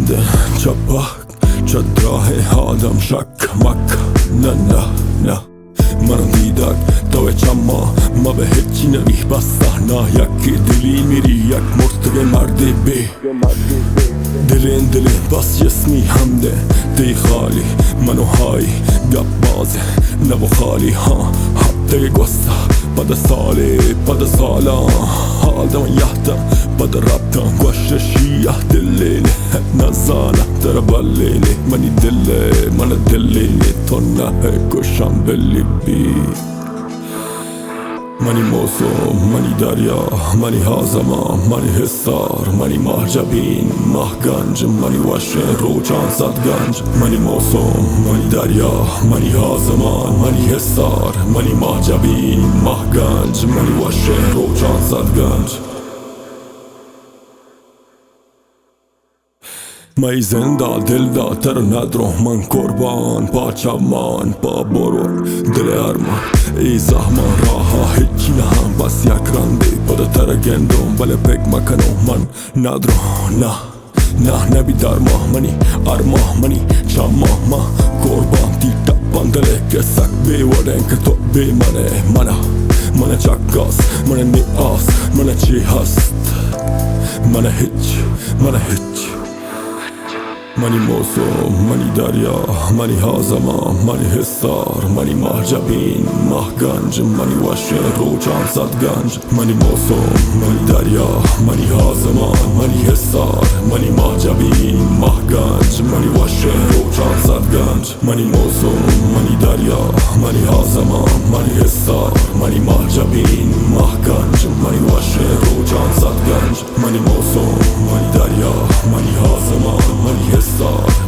همده چپک چه راه آدم شک مک نه منو دیدک تو چما ما به هیچی نوی بسته نه یکی دلی میری یک مرتگه مردی بی دلین بس جسمی همده دی خالی منو های گپ بازه نبو خالی ها هفته گسته پد سالا حال دم یهدم پد ربطم گوش شیه دلیلی نزانه در بلیلی من دلیلی تو نه گوشم بلی بی منی موسم منی دریا منی هازما منی حسار منی محجبین ماه گنج منی وشه روچان صد گنج منی موسم منی دریا منی هازما منی حسار منی محجبین ماه گنج منی وشه روچان صد گنج مای زنده دل دا تر ندرو من قربان پا چمان پا برو دل ارمان ای زحمان راها هیچی نهم بس یک رندی پدا تر گندم بله پک مکنو من ندرو نه نبی در ماه منی ارماه منی چما ما قربان تی تپان دله که سک بی ودن که تو بی منه چکاس منه نیاس منه چی هست منه هیچ منی موسم منی دریا منی هازما منی حسار منی محجبین ماه گنج منی وشه روچان صد گنج منی موسم منی دریا منی هازما منی حسار منی محجبین ماه گنج منی وشه روچان صد گنج منی موسم منی دریا منی هازما منی حسار منی محجبین ماه گنج منی وشه روچان صد گنج منی موسم منی دریا منی هازما منی حسار